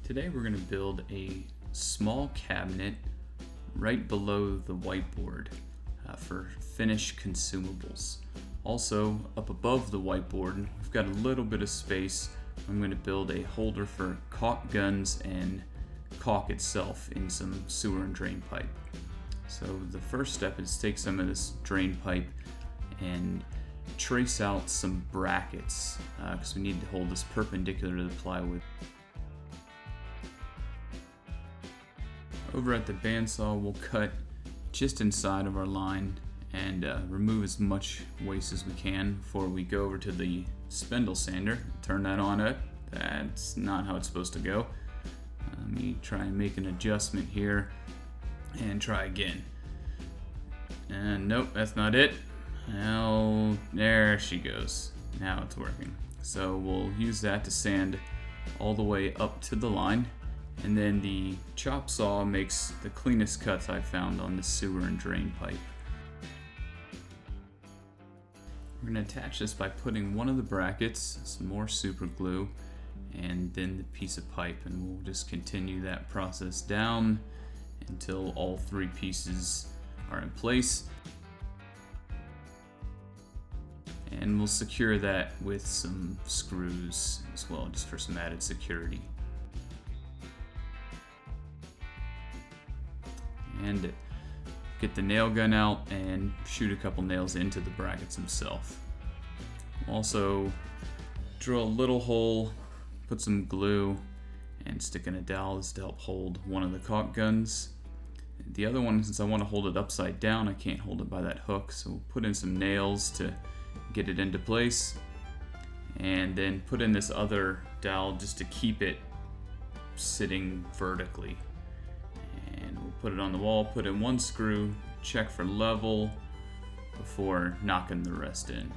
Today we're going to build a small cabinet right below the whiteboard for finished consumables. Also, up above the whiteboard, we've got a little bit of space. I'm going to build a holder for caulk guns and caulk itself in some sewer and drain pipe. So the first step is take some of this drain pipe and trace out some brackets because we need to hold this perpendicular to the plywood. Over at the bandsaw, we'll cut just inside of our line and remove as much waste as we can before we go over to the spindle sander. Turn that on up. That's not how it's supposed to go. Let me try and make an adjustment here and try again. And nope, that's not it. Well, there she goes. Now it's working. So we'll use that to sand all the way up to the line. And then the chop saw makes the cleanest cuts I've found on the sewer and drain pipe. We're going to attach this by putting one of the brackets, some more super glue, and then the piece of pipe, and we'll just continue that process down until all three pieces are in place. And we'll secure that with some screws as well, just for some added security. And get the nail gun out and shoot a couple nails into the brackets themselves. Also drill a little hole, put some glue, and stick in a dowel to help hold one of the caulk guns. The other one, since I want to hold it upside down, I can't hold it by that hook, so we'll put in some nails to get it into place, and then put in this other dowel just to keep it sitting vertically. And we'll put it on the wall, put in one screw, check for level before knocking the rest in.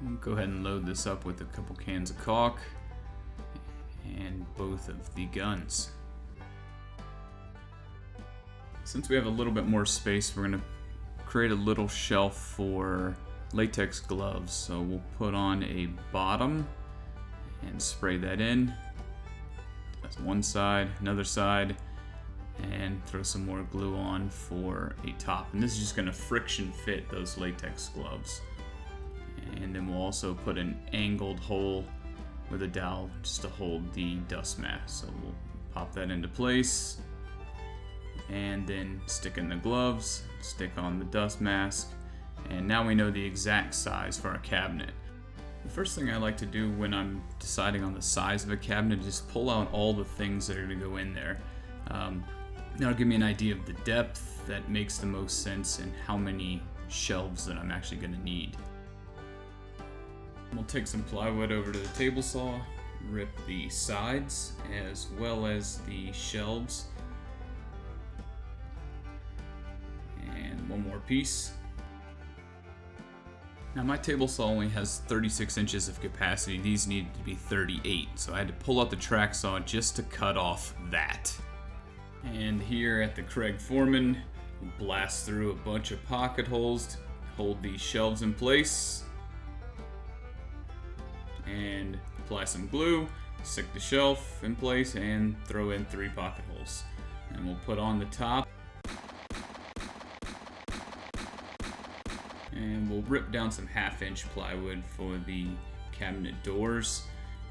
We'll go ahead and load this up with a couple cans of caulk and both of the guns. Since we have a little bit more space, we're going to create a little shelf for latex gloves. So we'll put on a bottom and spray that in. That's one side, another side, and throw some more glue on for a top. And this is just going to friction fit those latex gloves. And then we'll also put an angled hole with a dowel just to hold the dust mask. So we'll pop that into place and then stick in the gloves, stick on the dust mask, and now we know the exact size for our cabinet. The first thing I like to do when I'm deciding on the size of a cabinet is just pull out all the things that are going to go in there. That'll give me an idea of the depth that makes the most sense and how many shelves that I'm actually going to need. We'll take some plywood over to the table saw, rip the sides as well as the shelves, and one more piece. Now my table saw only has 36 inches of capacity. These needed to be 38, so I had to pull out the track saw just to cut off that. And here at the Craig Foreman, we'll blast through a bunch of pocket holes to hold these shelves in place. And apply some glue, stick the shelf in place, and throw in 3 pocket holes. And we'll put on the top. And we'll rip down some 1/2-inch plywood for the cabinet doors.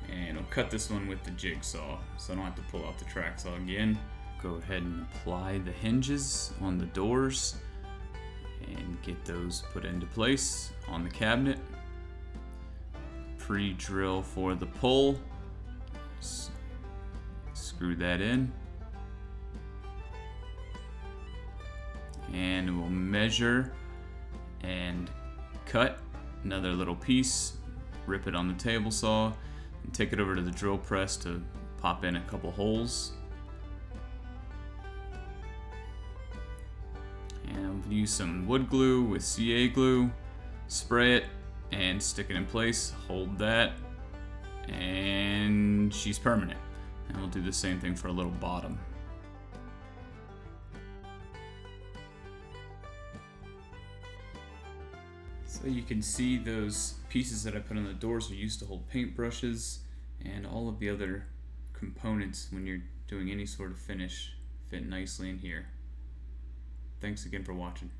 And I'll cut this one with the jigsaw, so I don't have to pull out the track saw again. Go ahead and apply the hinges on the doors and get those put into place on the cabinet. Pre-drill for the pull. Screw that in. And we'll measure and cut another little piece, rip it on the table saw, and take it over to the drill press to pop in a couple holes. And we'll use some wood glue with CA glue, spray it, and stick it in place, hold that, and she's permanent. And we'll do the same thing for a little bottom. So you can see those pieces that I put on the doors are used to hold paintbrushes and all of the other components when you're doing any sort of finish fit nicely in here. Thanks again for watching.